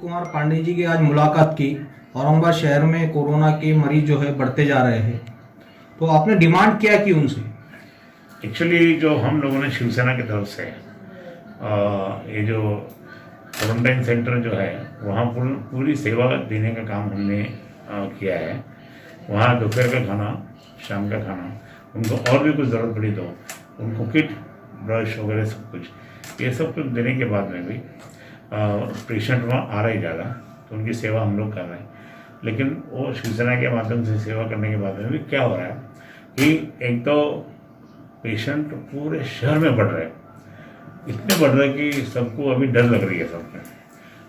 कुमार पांडे जी की आज मुलाकात की। औरंगाबाद शहर में कोरोना के मरीज जो है बढ़ते जा रहे हैं, तो आपने डिमांड क्या की उनसे? एक्चुअली जो हम लोगों ने शिवसेना की तरफ से ये जो क्वारंटाइन सेंटर जो है वहाँ पूरी सेवा देने का काम हमने किया है। वहाँ दोपहर का खाना, शाम का खाना, उनको और भी कुछ ज़रूरत पड़ी तो उनको किट, ब्रश वगैरह सब कुछ, ये सब कुछ देने के बाद में भी पेशेंट वहाँ आ रहे ज़्यादा, तो उनकी सेवा हम लोग कर रहे हैं। लेकिन वो शिवसेना के माध्यम से सेवा करने के बाद में भी क्या हो रहा है कि एक तो पेशेंट पूरे शहर में बढ़ रहे हैं, इतने बढ़ रहे हैं कि सबको अभी डर लग रही है सबको।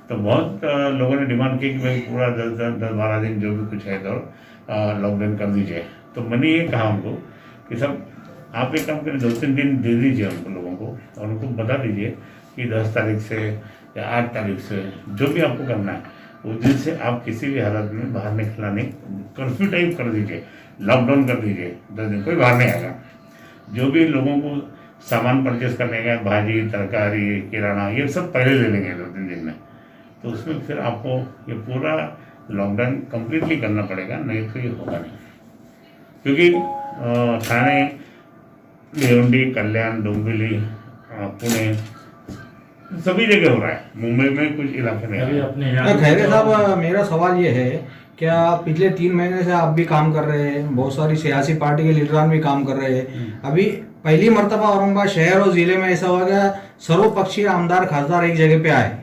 तो बहुत लोगों ने डिमांड की कि भाई पूरा 10-12 दिन जो भी कुछ है तो लॉकडाउन कर दीजिए। तो मैंने ये कहा उनको कि सब आप एक काम करें, 2-3 दिन दे दीजिए उनको, लोगों को, और उनको बता दीजिए कि 10 तारीख से या 8 तारीख से जो भी आपको करना है उस दिन से आप किसी भी हालत में बाहर निकलना नहीं, कर्फ्यू टाइप कर दीजिए, लॉकडाउन कर दीजिए, 10 दिन कोई बाहर नहीं आएगा। जो भी लोगों को सामान परचेस करने का, भाजी, तरकारी, किराना, ये सब पहले ले लेंगे 2-3 दिन में। तो उसमें फिर आपको ये पूरा लॉकडाउन कंप्लीटली करना पड़ेगा, नहीं तो ये होगा नहीं। क्योंकि ठाणे, भिवंडी, कल्याण, डोंबिवली, पुणे, सभी जगह हो रहा है। मुंबई में कुछ इलाके में खैरे साहब, मेरा सवाल ये है, क्या पिछले 3 महीने से आप भी काम कर रहे हैं, बहुत सारी सियासी पार्टी के लीडरान भी काम कर रहे हैं, अभी पहली मर्तबा औरंगाबाद शहर और जिले में ऐसा हो गया सर्वपक्षीय आमदार खासदार एक जगह पे आए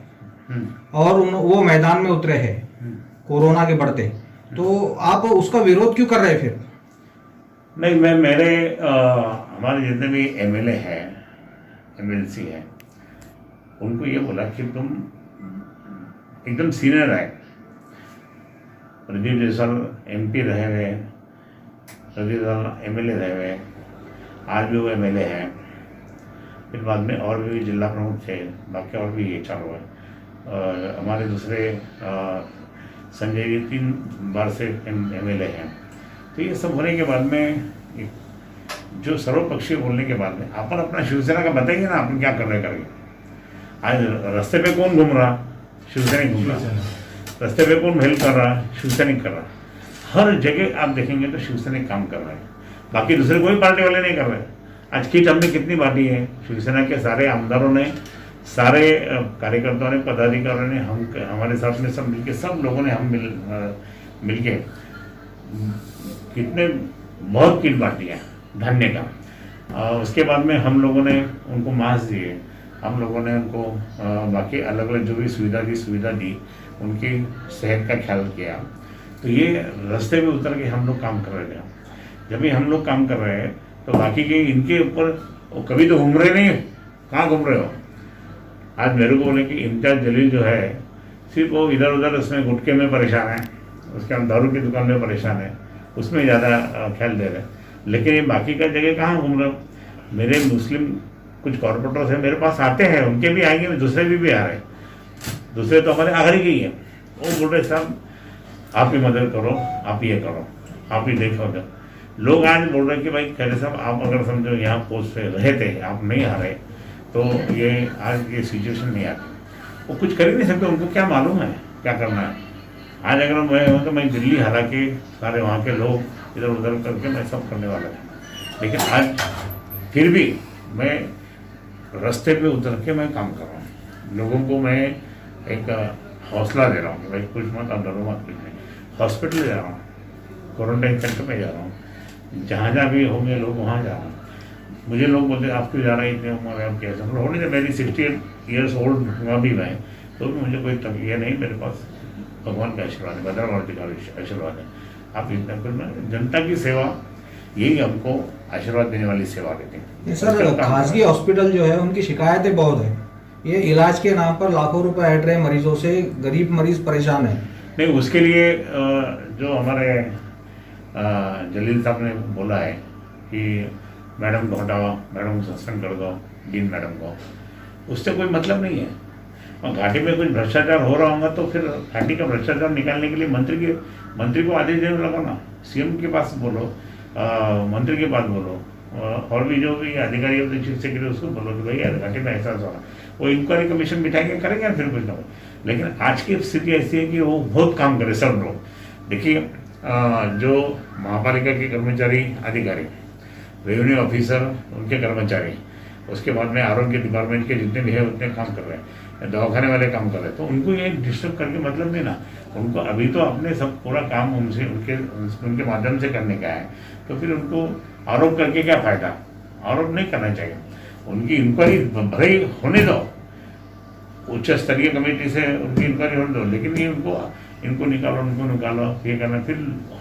और वो मैदान में उतरे हैं कोरोना के बढ़ते, तो आप उसका विरोध क्यों कर रहे हैं फिर? नहीं, मैं हमारे जितने भी एमएलए हैं, एमएलसी हैं, उनको ये बोला कि तुम एकदम सीनियर है। प्रदीप जायसवाल एमपी रहे हुए, प्रदीप जायसवाल एमएलए रहे हुए, आज भी वो एमएलए हैं। फिर बाद में और भी जिला प्रमुख थे, बाकी और भी ये चालू है। हमारे दूसरे संजय जी 3 बार से एमएलए हैं। तो ये सब होने के बाद में जो सर्वपक्षीय बोलने के बाद में अपन अपना शिवसेना का बताइए ना, अपन क्या कर रहे करके। आज रास्ते पे कौन घूम रहा? शिवसैनिक घूम रहा। रास्ते पे कौन हेल्प कर रहा? शिवसैनिक कर रहा। हर जगह आप देखेंगे तो शिवसैनिक काम कर रहा है, बाकी दूसरे कोई पार्टी वाले नहीं कर रहे। आज किट हमने कितनी बांटी है? शिवसेना के सारे आमदारों ने, सारे कार्यकर्ताओं ने, पदाधिकारियों ने, हम हमारे साथ में सब मिलके, सब लोगों ने हम मिलके कितने बहुत किट बांटी है धान्य का। उसके बाद में हम लोगों ने उनको मास्क दिए, हम लोगों ने उनको बाकी अलग अलग जो भी सुविधा दी, उनकी सेहत का ख्याल किया। तो ये रास्ते में उतर के हम लोग काम कर रहे थे। जब भी हम लोग काम कर रहे हैं तो बाकी के इनके ऊपर कभी तो घूम रहे नहीं, कहाँ घूम रहे हो? आज मेरे को बोले कि इम्तियाज जलील जो है सिर्फ वो इधर उधर उसमें गुटखे में परेशान है, उसके हम दारू की दुकान में परेशान है, उसमें ज़्यादा ख्याल दे रहे हैं। लेकिन ये बाकी का जगह कहाँ घूम रहे हो? मेरे मुस्लिम कुछ कॉर्पोरेटर्स हैं, मेरे पास आते हैं, उनके भी आएंगे, दूसरे भी आ रहे हैं। दूसरे तो हमारे आखिरी के ही है। वो बोल रहे साहब आप ही मदद करो, आप ये करो, आप ही देखो। लोग आज बोल रहे हैं कि भाई खैरे साहब आप अगर समझो यहाँ पोस्ट पे रहते, आप नहीं आ रहे, तो ये आज ये सिचुएशन नहीं आती। वो कुछ कर ही नहीं सकते, उनको क्या मालूम है क्या करना है। आज अगर मैं हूँ तो मैं दिल्ली, हालांकि सारे वहाँ के लोग इधर उधर करके मैं सब करने वाला था, लेकिन आज फिर भी मैं रास्ते पे उतर के मैं काम कर रहा हूँ। लोगों को मैं एक हौसला दे रहा हूँ कि भाई कुछ मत, आप डरो मत, कुछ नहीं। हॉस्पिटल जा रहा हूँ, क्वारंटाइन सेंटर में जा रहा हूँ, जहाँ जहाँ भी होंगे लोग वहाँ जा रहा हूँ। मुझे लोग बोलते आप क्यों जा रहे हैं, इतने उम्र आप कैसे? होने से मेरी 68 ईयर्स ओल्ड हुआ भी मैं, तो भी मुझे कोई तकलीफ नहीं। मेरे पास भगवान का आशीर्वाद है, भद्रवादी का आशीर्वाद है। आप इतना करना, जनता की सेवा, यही हमको आशीर्वाद देने वाली सेवा देते हैं। सर, खासगी हॉस्पिटल जो है उनकी शिकायतें बहुत है, ये इलाज के नाम पर लाखों रुपए हट रहे मरीजों से, गरीब मरीज परेशान है। नहीं, उसके लिए जो हमारे जलील साहब ने बोला है कि मैडम को हटाओ, मैडम को सस्पेंड कर दो, डीन मैडम को, उससे कोई मतलब नहीं है। और घाटी में कुछ भ्रष्टाचार हो रहा होगा तो फिर घाटी का भ्रष्टाचार निकालने के लिए मंत्री को आदेश देने लगा ना, सीएम के पास बोलो, मंत्री के पास बोलो, और भी जो भी अधिकारी होते चीफ सेक्रेटरी उसको बोलो कि भाई यार घाटी में ऐसा हो रहा, वो इंक्वायरी कमीशन बिठाएंगे, करेंगे फिर कुछ ना कुछ। लेकिन आज की स्थिति ऐसी है कि वो बहुत काम करे सब लोग। देखिए जो महापालिका के कर्मचारी अधिकारी, रेवेन्यू ऑफिसर, उनके कर्मचारी, उसके बाद में आरोग्य डिपार्टमेंट के जितने भी है उतने काम कर रहे हैं, दवाखाने वाले काम कर रहे हैं, तो उनको ये डिस्टर्ब करके मतलब नहीं ना। उनको अभी तो अपने सब पूरा काम उनसे उनके माध्यम से करने का है, तो फिर उनको आरोप करके क्या फायदा। आरोप नहीं करना चाहिए, उनकी इंक्वायरी भले ही होने दो, उच्च स्तरीय कमेटी से उनकी इंक्वायरी होने दो, लेकिन ये इनको निकालो ये करना, फिर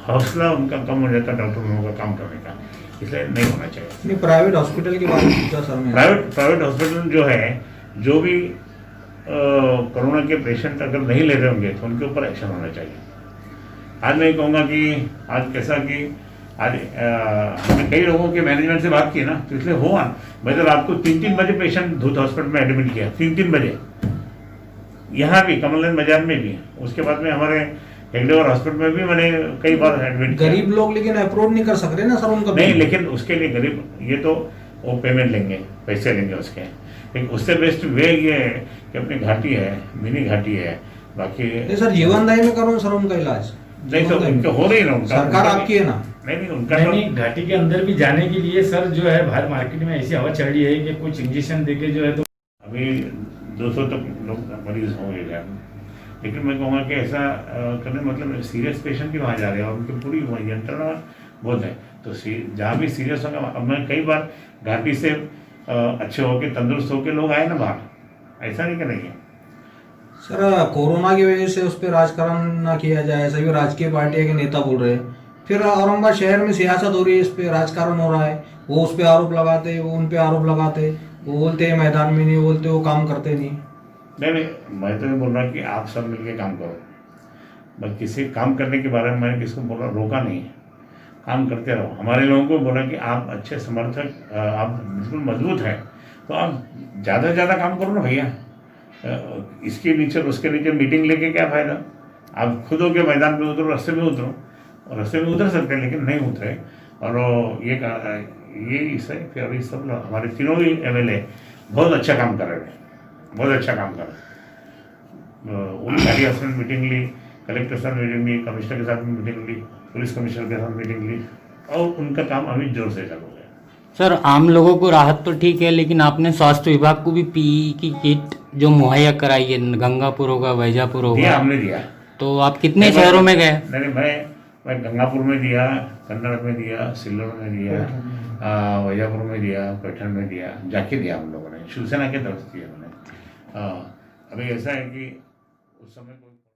हौसला उनका कम हो जाता है डॉक्टरों का काम करने का, इसलिए नहीं होना चाहिए। नहीं, प्राइवेट हॉस्पिटल की बात पूछा सर मैं। प्राइवेट हॉस्पिटल जो है, जो भी कोरोना के पेशेंट अगर नहीं ले रहे होंगे तो उनके ऊपर एक्शन होना चाहिए। आज मैं कहूँगा कि आज कैसा कि आज हमने कई लोगों के मैनेजमेंट से बात की ना, तो इसलिए हुआ। मैं तो रात को 3-3 बजे पेशेंट धूत हॉस्पिटल में एडमिट किया, 3-3 बजे, यहाँ भी कमलनैन बाजार में भी, उसके बाद में हमारे हेगडेवर हॉस्पिटल में भी मैंने कई बार एडमिट किया। गरीब लोग लेकिन अप्रोच नहीं कर सकते ना सर उनका। नहीं, लेकिन उसके लिए गरीब ये तो वो पेमेंट लेंगे, पैसे लेंगे उसके, लेकिन उससे बेस्ट वे ये है कि अपनी घाटी है, मिनी घाटी है, बाकी सर जीवनदायी में करो सर उनका इलाज। नहीं तो उनके हो रही ना, उनका सरकार आपकी है ना। नहीं उनका नहीं, घाटी के अंदर भी जाने के लिए सर जो है बाहर मार्केट में ऐसी हवा चल रही है कि कुछ इंजेक्शन देके जो है तो अभी 200 तक लोग मरीज हो गए हैं। लेकिन मैं कहूँगा कि ऐसा करने मतलब सीरियस पेशेंट भी वहाँ जा रहे हैं और उनकी पूरी यंत्रणा बहुत है, तो जहाँ भी सीरियस होगा। अब मैं कई बार घाटी से अच्छे होके तंदुरुस्त होके लोग आए ना बाहर, ऐसा नहीं कि नहीं है। सर कोरोना की वजह से उस पर राजकारण ना किया जाए, सभी राजकीय पार्टियों के नेता बोल रहे हैं, फिर औरंगाबाद शहर में सियासत हो रही है, इस पे राजकारण हो रहा है, वो उस पे आरोप लगाते, वो उन पे आरोप लगाते, वो बोलते हैं मैदान में नहीं, बोलते वो काम करते नहीं। नहीं, मैं तो ये बोल रहा कि आप सब मिलके काम करो, बस किसी काम करने के बारे में मैंने किसको बोला रोका नहीं है, काम करते रहो। हमारे लोगों को बोला कि आप अच्छे समर्थक, आप बिल्कुल मजबूत हैं, तो आप ज़्यादा से ज़्यादा काम करो ना भैया। इसके नीचे उसके नीचे मीटिंग लेके क्या फ़ायदा। आप खुद होके मैदान में उतरो, रास्ते में उतरो, और रास्ते में उतर सकते हैं, लेकिन नहीं उतरे। और ये इससे फिर अभी सब हमारे तीनों ही MLA बहुत अच्छा काम कर रहे हैं, बहुत अच्छा काम कर रहे हैं। उनकी हस्बैंड मीटिंग ली, कलेक्टर साथ मीटिंग ली, कमिश्नर के साथ मीटिंग ली, पुलिस कमिश्नर के साथ मीटिंग ली, और उनका काम अभी जोर से चालू है। सर आम लोगों को राहत तो ठीक है, लेकिन आपने स्वास्थ्य विभाग को भी PE की किट जो मुहैया कराई है, गंगापुर होगा, वैजापुर होगा, हमने दिया। तो आप कितने शहरों में गए? नहीं, मैं गंगापुर में दिया, कन्नड़ में दिया, सिल्लोर में दिया, वैजापुर में दिया, पैठन में दिया, जाके दिया हम लोगों ने, शिवसेना की तरफ से दिया मैंने। अभी ऐसा है कि उस समय